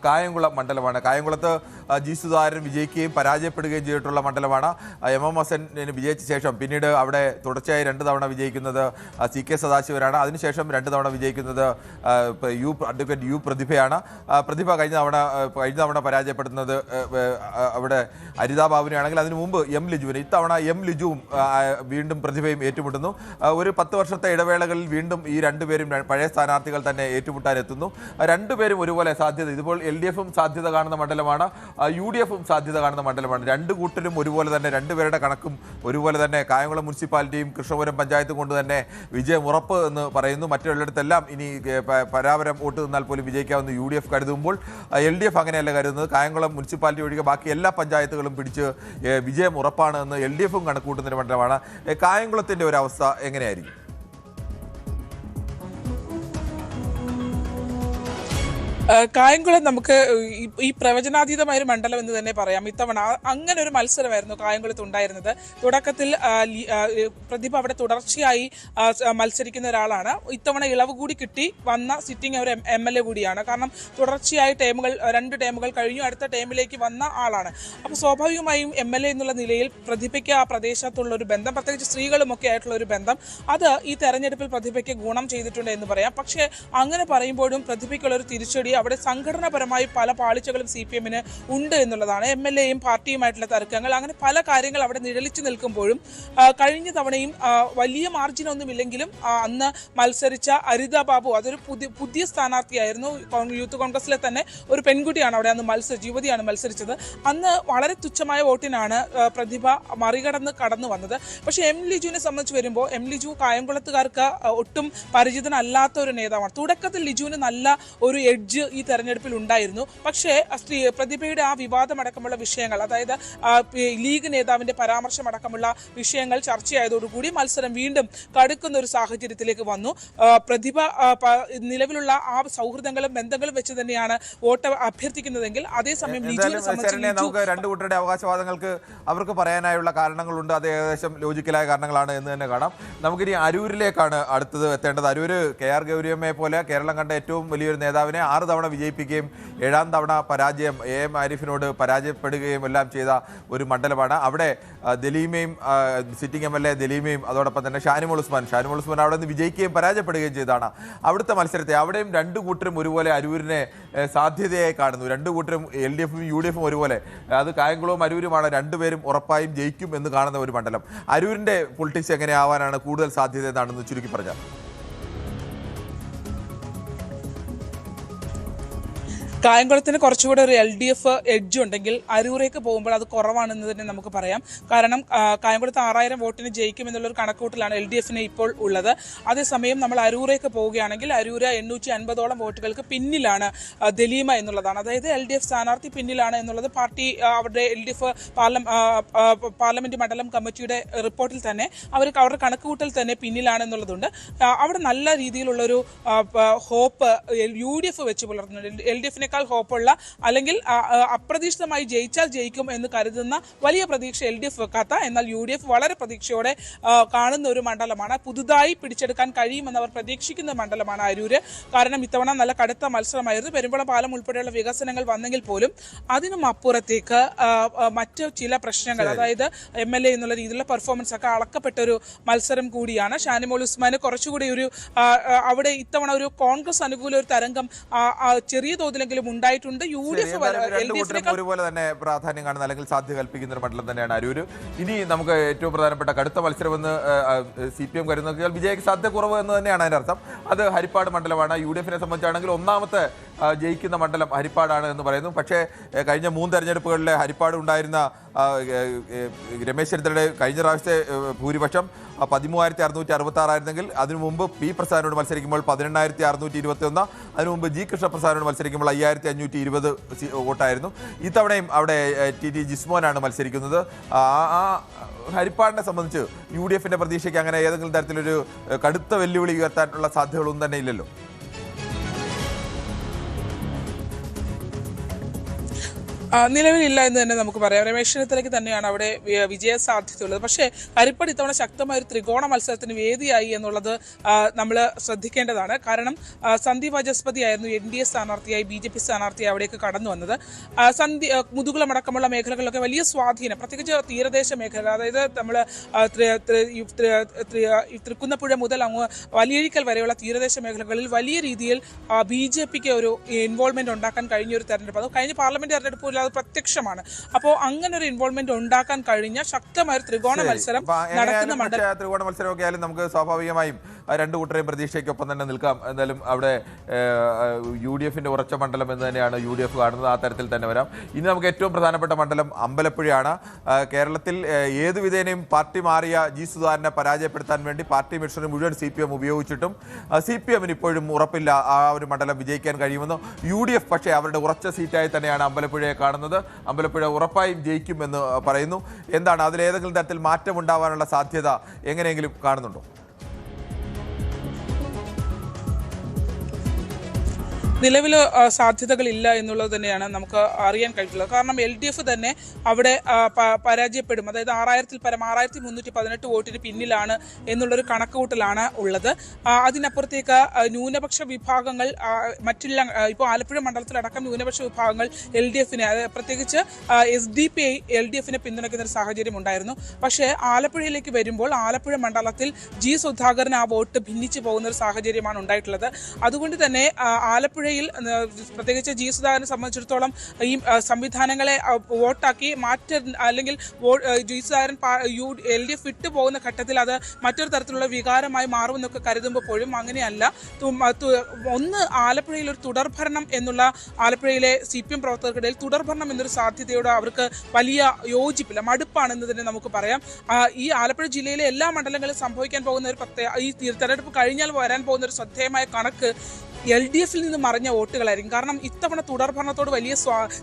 കായംകുളം മണ്ഡലമാണ്. കായംകുളത്ത് ജി സുധാകരൻ വിജയിക്കുകയും പരാജയപ്പെടുകയും ചെയ്തിട്ടുള്ള മണ്ഡലമാണ്. എം ഹസന് വിജയിച്ച ശേഷം പിന്നീട് അവിടെ തുടർച്ചയായി 2 തവണ വിജയിക്കുന്നത് CK സദാശിവരാണ്. അതിനുശേഷം 2 തവണ വിജയിക്കുന്നത് അഡ്വക്കേറ്റ് യു പ്രതിഭയാണ്. പ്രതിഭ കഴിഞ്ഞ തവണ പരാജയപ്പെടുന്നത് അവിടെ അരിതാ ബാബുവിനെയാണെങ്കിൽ അതിനു മുമ്പ് എം ലിജുവിന്. ഇത്തവണ എം ലിജുവും വീണ്ടും പ്രതിഭയും ഏറ്റുമുട്ടുന്നു. ഒരു 10 വർഷത്തെ ഇടവേളകളിൽ വീണ്ടും ഈ രണ്ടുപേരും പഴയ സ്ഥാനാർത്ഥികൾ തന്നെ ഏറ്റുമുട്ടാനെത്തുന്നു. രണ്ടുപേരും ഒരുപോലെ സാധ്യത, ഇതിപ്പോൾ LDFും സാധ്യത കാണുന്ന മണ്ഡലമാണ്, UDFും സാധ്യത കാണുന്ന മണ്ഡലമാണ്. രണ്ടു കൂട്ടരും ഒരുപോലെ തന്നെ, രണ്ടുപേരുടെ കണക്കും ഒരുപോലെ തന്നെ. കായംകുളം മുനിസിപ്പാലിറ്റിയും കൃഷ്ണപുരം പഞ്ചായത്തും കൊണ്ട് തന്നെ വിജയം ഉറപ്പ് എന്ന് പറയുന്നു. മറ്റുള്ളിടത്തെല്ലാം ഇനി പരാപരം വോട്ട് നിന്നാൽ പോലും വിജയിക്കാമെന്ന് UDF കരുതുമ്പോൾ LDF അങ്ങനെയല്ല കരുതുന്നത്. കായംകുളം മുനിസിപ്പാലിറ്റി ഒഴികെ ബാക്കി എല്ലാ പഞ്ചായത്തുകളും പിടിച്ച് വിജയം ഉറപ്പാണ് എന്ന് LDFും കണക്കൂട്ടുന്നൊരു മണ്ഡലമാണ്. കായംകുളത്തിൻ്റെ ഒരു അവസ്ഥ എങ്ങനെയായിരിക്കും? കായംകുളം നമുക്ക് ഈ പ്രവചനാതീതമായ ഒരു മണ്ഡലം എന്ന് തന്നെ പറയാം. ഇത്തവണ അങ്ങനെ ഒരു മത്സരമായിരുന്നു കായംകുളത്ത് ഉണ്ടായിരുന്നത്. തുടക്കത്തിൽ പ്രതിഭ അവിടെ തുടർച്ചയായി മത്സരിക്കുന്ന ഒരാളാണ്. ഇത്തവണ ഇളവ് കൂടി കിട്ടി വന്ന സിറ്റിംഗ് ഒരു MLA കൂടിയാണ്. കാരണം തുടർച്ചയായി 2 ടേമുകൾ കഴിഞ്ഞു, അടുത്ത ടേമിലേക്ക് വന്ന ആളാണ്. അപ്പോൾ സ്വാഭാവികമായും MLA എന്നുള്ള നിലയിൽ പ്രതിഭയ്ക്ക് ആ പ്രദേശത്തുള്ള ഒരു ബന്ധം, പ്രത്യേകിച്ച് സ്ത്രീകളുമൊക്കെ ആയിട്ടുള്ള ഒരു ബന്ധം, അത് ഈ തെരഞ്ഞെടുപ്പിൽ പ്രതിഭയ്ക്ക് ഗുണം ചെയ്തിട്ടുണ്ട് എന്ന് പറയാം. പക്ഷേ അങ്ങനെ പറയുമ്പോഴും പ്രതിഭയ്ക്കുള്ളൊരു തിരിച്ചടി അവിടെ സംഘടനാപരമായി പല പാളിച്ചകളും CPM-ന് ഉണ്ട് എന്നുള്ളതാണ്. MLA-യും പാർട്ടിയുമായിട്ടുള്ള തർക്കങ്ങൾ, അങ്ങനെ പല കാര്യങ്ങൾ അവിടെ നിഴലിച്ചു നിൽക്കുമ്പോഴും കഴിഞ്ഞ തവണയും വലിയ മാർജിനൊന്നുമില്ലെങ്കിലും അന്ന് മത്സരിച്ച അരിത ബാബു അതൊരു പുതിയ സ്ഥാനാർത്ഥിയായിരുന്നു. യൂത്ത് കോൺഗ്രസിലെ തന്നെ ഒരു പെൺകുട്ടിയാണ് അവിടെ അന്ന് യുവതിയാണ് മത്സരിച്ചത്. അന്ന് വളരെ തുച്ഛമായ വോട്ടിനാണ് പ്രതിഭ കടന്നു വന്നത്. പക്ഷേ എം ലിജുവിനെ സംബന്ധിച്ച് വരുമ്പോൾ എം ലിജു കായംകുളത്തുകാർക്ക് ഒട്ടും പരിചിതനല്ലാത്ത ഒരു നേതാവാണ്. തുടക്കത്തിൽ ലിജുവിന് നല്ല ഒരു എഡ്ജ് ഈ തെരഞ്ഞെടുപ്പിൽ ഉണ്ടായിരുന്നു. പക്ഷേ പ്രതിഭയുടെ ആ വിവാദമടക്കമുള്ള വിഷയങ്ങൾ, അതായത് ലീഗ് നേതാവിന്റെ പരാമർശമടക്കമുള്ള വിഷയങ്ങൾ ചർച്ചയായതോടുകൂടി മത്സരം വീണ്ടും കടുക്കുന്ന ഒരു സാഹചര്യത്തിലേക്ക് വന്നു. പ്രതിഭ നിലവിലുള്ള ആ സൗഹൃദങ്ങളും ബന്ധങ്ങളും വെച്ച് തന്നെയാണ് വോട്ട് അഭ്യർത്ഥിക്കുന്നതെങ്കിൽ അതേസമയം നമുക്ക് രണ്ടു കൂട്ടരുടെ അവകാശവാദങ്ങൾക്ക് അവർക്ക് പറയാനായുള്ള കാരണങ്ങളുണ്ട്. അത് ഏകദേശം ലോജിക്കലായ കാരണങ്ങളാണ് എന്ന് തന്നെ കാണാം. നമുക്കിനി അരൂരിലേക്കാണ് അടുത്തത് എത്തേണ്ടത്. അരൂര് KR ഗൗരിയമ്മയെ പോലെ കേരളം കണ്ട ഏറ്റവും വലിയൊരു നേതാവിനെ 6 തവണ വിജയിപ്പിക്കുകയും 7ാം തവണ പരാജയം AM ആരിഫിനോട് പരാജയപ്പെടുകയും എല്ലാം ചെയ്ത ഒരു മണ്ഡലമാണ്. അവിടെ ദലീമയും സിറ്റിംഗ് MLA ദലീമയും അതോടൊപ്പം തന്നെ ഷാനിമോൾ ഉസ്മാൻ അവിടെ നിന്ന് വിജയിക്കുകയും പരാജയപ്പെടുകയും ചെയ്തതാണ് അവിടുത്തെ മത്സരത്തെ. അവിടെയും രണ്ടു കൂട്ടരും ഒരുപോലെ അരൂരിനെ സാധ്യതയായി കാണുന്നു. രണ്ടു കൂട്ടരും LDFും UDFും ഒരുപോലെ. അത് കായംകുളവും അരൂരുമാണ്. രണ്ടുപേരും ഉറപ്പായും ജയിക്കും എന്ന് കാണുന്ന ഒരു മണ്ഡലം. അരൂരിൻ്റെ പൊളിറ്റിക്സ് എങ്ങനെയാവാനാണ് കൂടുതൽ സാധ്യത എന്നാണെന്ന് ചുരുക്കി പറഞ്ഞാൽ? കായംകുളത്തിന് കുറച്ചുകൂടെ ഒരു LDF എഡ്ജ് ഉണ്ടെങ്കിൽ അരൂരേക്ക് പോകുമ്പോൾ അത് കുറവാണെന്ന് തന്നെ നമുക്ക് പറയാം. കാരണം കായംകുളത്ത് 6000 വോട്ടിന് ജയിക്കും എന്നുള്ളൊരു കണക്കൂട്ടിലാണ് LDFന് ഇപ്പോൾ ഉള്ളത്. അതേസമയം നമ്മൾ അരൂരേക്ക് പോവുകയാണെങ്കിൽ അരൂര് 850ഓളം വോട്ടുകൾക്ക് പിന്നിലാണ് ദലീമ എന്നുള്ളതാണ്. അതായത് LDF സ്ഥാനാർത്ഥി പിന്നിലാണ് എന്നുള്ളത് പാർട്ടി അവരുടെ LDF പാർലമെന്റ് മണ്ഡലം കമ്മിറ്റിയുടെ റിപ്പോർട്ടിൽ തന്നെ അവരുടെ കണക്കുകൂട്ടൽ തന്നെ പിന്നിലാണ് എന്നുള്ളതുണ്ട്. അവിടെ നല്ല രീതിയിലുള്ളൊരു ഹോപ്പ് UDF വെച്ച് പുലർത്തുന്നുണ്ട്. LDFനെ ഹോപ്പുള്ള അല്ലെങ്കിൽ അപ്രതീക്ഷിതമായി ജയിച്ചാൽ ജയിക്കും എന്ന് കരുതുന്ന വലിയ പ്രതീക്ഷ LDF വെക്കാത്ത, എന്നാൽ UDF വളരെ പ്രതീക്ഷയോടെ കാണുന്ന ഒരു മണ്ഡലമാണ്. പുതുതായി പിടിച്ചെടുക്കാൻ കഴിയുമെന്ന് അവർ പ്രതീക്ഷിക്കുന്ന മണ്ഡലമാണ് അരൂര്. കാരണം ഇത്തവണ നല്ല കടുത്ത മത്സരമായിരുന്നു. പെരുമ്പളം പാലം ഉൾപ്പെടെയുള്ള വികസനങ്ങൾ വന്നെങ്കിൽ പോലും അതിനും അപ്പുറത്തേക്ക് മറ്റു ചില പ്രശ്നങ്ങൾ, അതായത് MLA എന്നുള്ള രീതിയിലുള്ള പെർഫോമൻസ് ഒക്കെ അളക്കപ്പെട്ടൊരു മത്സരം കൂടിയാണ്. ഷാനിമോൾ ഉസ്മാന് കുറച്ചുകൂടി ഒരു അവിടെ ഇത്തവണ ഒരു കോൺഗ്രസ് അനുകൂല ഒരു തരംഗം ചെറിയ തോതിലെങ്കിലും ഉണ്ടായിട്ടുണ്ട്. UDF ഒരുപോലെ തന്നെ പ്രാധാന്യം കാണുന്ന അല്ലെങ്കിൽ സാധ്യത കൽപ്പിക്കുന്ന ഒരു മണ്ഡലം തന്നെയാണ് അരൂര്. ഇനി നമുക്ക് ഏറ്റവും പ്രധാനപ്പെട്ട കടുത്ത മത്സരമെന്ന് CPM കരുതുന്ന വിജയ സാധ്യത കുറവ് എന്ന് തന്നെയാണ് അതിൻ്റെ അർത്ഥം. അത് ഹരിപ്പാട് മണ്ഡലമാണ്. UDFനെ സംബന്ധിച്ചാണെങ്കിൽ ഒന്നാമത്തെ ജയിക്കുന്ന മണ്ഡലം ഹരിപ്പാടാണ് എന്ന് പറയുന്നു. പക്ഷേ കഴിഞ്ഞ 3 തെരഞ്ഞെടുപ്പുകളിൽ ഹരിപ്പാട് ഉണ്ടായിരുന്ന രമേശ് ചെന്നിത്തലയുടെ കഴിഞ്ഞ പ്രാവശ്യത്തെ ഭൂരിപക്ഷം 13,666 ആയിരുന്നെങ്കിൽ അതിനു മുമ്പ് P പ്രസാദിനോട് മത്സരിക്കുമ്പോൾ 18,621, അതിനു മുമ്പ് G കൃഷ്ണപ്രസാദിനോട് മത്സരിക്കുമ്പോൾ 5,520 വോട്ടായിരുന്നു. ഇത്തവണയും അവിടെ TT ജിസ്മോനാണ് മത്സരിക്കുന്നത്. ഹരിപ്പാടിനെ സംബന്ധിച്ച് UDFന്റെ പ്രതീക്ഷയ്ക്ക് അങ്ങനെ ഏതെങ്കിലും തരത്തിലൊരു കടുത്ത വെല്ലുവിളി ഉയർത്താനുള്ള സാധ്യതകളൊന്നും തന്നെ ഇല്ലല്ലോ. നിലവിലില്ല എന്ന് തന്നെ നമുക്ക് പറയാം. രമേശ് ചെന്നിത്തലയ്ക്ക് തന്നെയാണ് അവിടെ വിജയ സാധ്യതയുള്ളത്. പക്ഷേ ഹരിപ്പാട് ഇത്തവണ ശക്തമായ ഒരു ത്രികോണ മത്സരത്തിന് വേദിയായി എന്നുള്ളത് നമ്മൾ ശ്രദ്ധിക്കേണ്ടതാണ്. കാരണം സന്ദീപ് വാചസ്പതി ആയിരുന്നു NDA സ്ഥാനാർത്ഥിയായി BJP സ്ഥാനാർത്ഥിയായി അവിടേക്ക് കടന്നു വന്നത്. മുതുകുളം അടക്കമുള്ള മേഖലകളിലൊക്കെ വലിയ സ്വാധീനം, പ്രത്യേകിച്ച് തീരദേശ മേഖല, അതായത് നമ്മൾ തൃക്കുന്നപ്പുഴ മുതൽ അങ്ങ് വലിയഴിക്കൽ വരെയുള്ള തീരദേശ മേഖലകളിൽ വലിയ രീതിയിൽ BJPക്ക് ഒരു ഇൻവോൾവ്മെന്റ് ഉണ്ടാക്കാൻ കഴിഞ്ഞ ഒരു തെരഞ്ഞെടുപ്പ്. അത് കഴിഞ്ഞ പാർലമെന്റ് തെരഞ്ഞെടുപ്പ് അത് പ്രത്യക്ഷമാണ്. അപ്പോൾ അങ്ങനെ ഒരു ഇൻവോൾവ്മെന്റ് ഉണ്ടാക്കാൻ കഴിഞ്ഞ ശക്തമായ ഒരു ത്രികോണ മത്സരം നടക്കുന്ന മണ്ഡലം. ത്രികോണ മത്സരമൊക്കെ ആയാലും നമുക്ക് സ്വാഭാവികമായും രണ്ടു കൂട്ടരെയും പ്രതീക്ഷയ്ക്കൊപ്പം തന്നെ നിൽക്കാം. എന്തായാലും അവിടെ UDFന്റെ ഉറച്ച മണ്ഡലം എന്ന് തന്നെയാണ് UDF കാണുന്നത്. ആ തരത്തിൽ തന്നെ വരാം. ഇനി നമുക്ക് ഏറ്റവും പ്രധാനപ്പെട്ട മണ്ഡലം അമ്പലപ്പുഴയാണ്. കേരളത്തിൽ ഏതു വിധേനയും പാർട്ടി മാറിയ ജി സുധാകരനെ പരാജയപ്പെടുത്താൻ വേണ്ടി പാർട്ടി മിഷണറി മുഴുവൻ CPM ഉപയോഗിച്ചിട്ടും CPMന് ഇപ്പോഴും ഉറപ്പില്ല ആ ഒരു മണ്ഡലം വിജയിക്കാൻ കഴിയുമെന്ന്. UDF പക്ഷേ അവരുടെ ഉറച്ച സീറ്റായി തന്നെയാണ് അമ്പലപ്പുഴയെ കാണുന്നത്. അമ്പലപ്പുഴ ഉറപ്പായും ജയിക്കുമെന്ന് പറയുന്നു. എന്താണ് അതിലേതെങ്കിലും തരത്തിൽ മാറ്റമുണ്ടാവാനുള്ള സാധ്യത എങ്ങനെയെങ്കിലും കാണുന്നുണ്ടോ? നിലവിൽ സാധ്യതകളില്ല എന്നുള്ളത് തന്നെയാണ് നമുക്ക് അറിയാൻ കഴിയുള്ളത്. കാരണം LDF തന്നെ അവിടെ പരാജയപ്പെടും. അതായത് 6000-ൽ പരം 6318 വോട്ടിന് പിന്നിലാണ് എന്നുള്ളൊരു കണക്കുകൂട്ടലാണ് ഉള്ളത്. അതിനപ്പുറത്തേക്ക് ന്യൂനപക്ഷ വിഭാഗങ്ങൾ മറ്റുള്ള ഇപ്പോൾ ആലപ്പുഴ മണ്ഡലത്തിലടക്കം ന്യൂനപക്ഷ വിഭാഗങ്ങൾ LDFനെ, പ്രത്യേകിച്ച് SDPI LDFനെ പിന്തുണയ്ക്കുന്ന ഒരു സാഹചര്യം ഉണ്ടായിരുന്നു. പക്ഷേ ആലപ്പുഴയിലേക്ക് വരുമ്പോൾ ആലപ്പുഴ മണ്ഡലത്തിൽ ജി സുധാകരൻ ആ വോട്ട് ഭിന്നിച്ചു പോകുന്ന ഒരു സാഹചര്യമാണ് ഉണ്ടായിട്ടുള്ളത്. അതുകൊണ്ട് തന്നെ ആലപ്പുഴ പ്രത്യേകിച്ച് ജി സുധാകരനെ സംബന്ധിച്ചിടത്തോളം ഈ സംവിധാനങ്ങളെ വോട്ടാക്കി അല്ലെങ്കിൽ ജി സുധാകരൻ LDF വിട്ടു പോകുന്ന ഘട്ടത്തിൽ അത് മറ്റൊരു തരത്തിലുള്ള വികാരമായി മാറുമെന്നൊക്കെ കരുതുമ്പോൾ പോലും അങ്ങനെയല്ല. ഒന്ന് ആലപ്പുഴയിൽ ഒരു തുടർഭരണം എന്നുള്ള, ആലപ്പുഴയിലെ CPM പ്രവർത്തകർക്കിടയിൽ തുടർഭരണം എന്നൊരു സാധ്യതയോട് അവർക്ക് വലിയ യോജിപ്പില്ല, മടുപ്പാണെന്ന് തന്നെ നമുക്ക് പറയാം. ഈ ആലപ്പുഴ ജില്ലയിലെ എല്ലാ മണ്ഡലങ്ങളിലും സംഭവിക്കാൻ പോകുന്ന ഒരു ഈ തെരഞ്ഞെടുപ്പ് കഴിഞ്ഞാൽ വരാൻ പോകുന്ന ഒരു ശ്രദ്ധേയമായ കണക്ക് LDFൽ നിന്ന് മറിഞ്ഞ വോട്ടുകളായിരിക്കും. കാരണം ഇത്തവണ തുടർഭരണത്തോട് വലിയ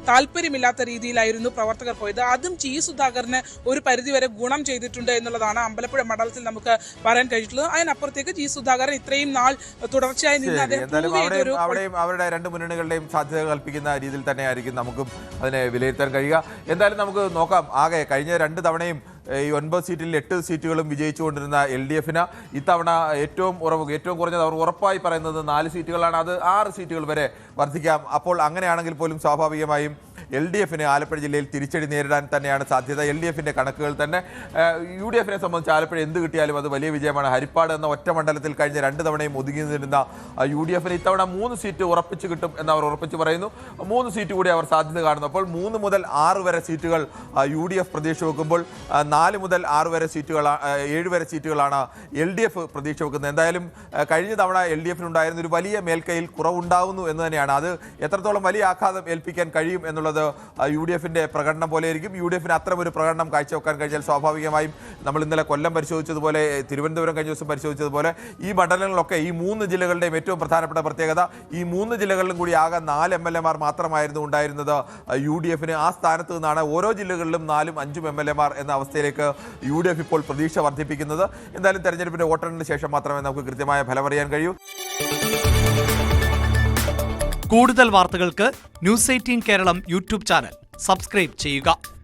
താല്പര്യമില്ലാത്ത രീതിയിലായിരുന്നു പ്രവർത്തകർ പോയത്. അതും ജി സുധാകരന് ഒരു പരിധിവരെ ഗുണം ചെയ്തിട്ടുണ്ട് എന്നുള്ളതാണ് അമ്പലപ്പുഴ മണ്ഡലത്തിൽ നമുക്ക് പറയാൻ കഴിഞ്ഞിട്ടുള്ളത്. അതിനപ്പുറത്തേക്ക് ജി സുധാകരൻ ഇത്രയും നാൾ തുടർച്ചയായി നിന്ന് അവിടെയും അവരുടെ രണ്ട് മുന്നണികളുടെയും സാധ്യത കൽപ്പിക്കുന്ന രീതിയിൽ തന്നെയായിരിക്കും നമുക്കും അതിനെ വിലയിരുത്താൻ കഴിയുക. എന്തായാലും നമുക്ക് നോക്കാം. ആകെ കഴിഞ്ഞ 2 തവണയും ഈ 9 സീറ്റിൽ 8 സീറ്റുകളും വിജയിച്ചുകൊണ്ടിരുന്ന LDFന് ഇത്തവണ ഏറ്റവും കുറഞ്ഞത് അവർ ഉറപ്പായി പറയുന്നത് 4 സീറ്റുകളാണ്. അത് 6 സീറ്റുകൾ വരെ വർദ്ധിക്കാം. അപ്പോൾ അങ്ങനെയാണെങ്കിൽ പോലും സ്വാഭാവികമായും LDFന് ആലപ്പുഴ ജില്ലയിൽ തിരിച്ചടി നേരിടാൻ തന്നെയാണ് സാധ്യത. LDFന്റെ കണക്കുകൾ തന്നെ. UDFനെ സംബന്ധിച്ച് ആലപ്പുഴ എന്ത് കിട്ടിയാലും അത് വലിയ വിജയമാണ്. ഹരിപ്പാട് എന്ന ഒറ്റ മണ്ഡലത്തിൽ കഴിഞ്ഞ 2 തവണയും ഒതുങ്ങി നിന്നിരുന്ന UDFന് ഇത്തവണ 3 സീറ്റ് ഉറപ്പിച്ച് കിട്ടും എന്ന് അവർ ഉറപ്പിച്ച് പറയുന്നു. 3 സീറ്റ് കൂടി അവർ സാധ്യത കാണുന്നു. അപ്പോൾ 3 മുതൽ 6 വരെ സീറ്റുകൾ UDF പ്രതീക്ഷ വെക്കുമ്പോൾ 4 മുതൽ 6 വരെ സീറ്റുകളാണ് 7 വരെ സീറ്റുകളാണ് LDF പ്രതീക്ഷ വെക്കുന്നത്. എന്തായാലും കഴിഞ്ഞ തവണ LDFനുണ്ടായിരുന്ന ഒരു വലിയ മേൽക്കൈയിൽ കുറവുണ്ടാകുന്നു എന്ന് തന്നെയാണ്. അത് എത്രത്തോളം വലിയ ആഘാതം ഏൽപ്പിക്കാൻ കഴിയും എന്നുള്ളത് UDFന്റെ പ്രകടനം പോലെയായിരിക്കും. UDFന് അത്തരം ഒരു പ്രകടനം കാഴ്ചവെക്കാൻ കഴിഞ്ഞാൽ സ്വാഭാവികമായും നമ്മൾ ഇന്നലെ കൊല്ലം പരിശോധിച്ചതുപോലെ, തിരുവനന്തപുരം കഴിഞ്ഞ ദിവസം പരിശോധിച്ചതുപോലെ ഈ മണ്ഡലങ്ങളിലൊക്കെ ഈ 3 ജില്ലകളുടെയും ഏറ്റവും പ്രധാനപ്പെട്ട പ്രത്യേകത ഈ 3 ജില്ലകളിലും കൂടി ആകെ 4 MLAമാർ മാത്രമായിരുന്നു ഉണ്ടായിരുന്നത് UDFന്. ആ സ്ഥാനത്ത് നിന്നാണ് ഓരോ ജില്ലകളിലും 4ഉം 5ഉം MLAമാർ എന്ന അവസ്ഥയിലേക്ക് UDF ഇപ്പോൾ പ്രതീക്ഷ വർദ്ധിപ്പിക്കുന്നത്. എന്തായാലും തെരഞ്ഞെടുപ്പിന്റെ വോട്ടെണ്ണലിന് ശേഷം മാത്രമേ നമുക്ക് കൃത്യമായ ഫലം അറിയാൻ കഴിയൂ. കൂടുതൽ വാർത്തകൾക്ക് News 18 Keralam YouTube channel subscribe ചെയ്യുക.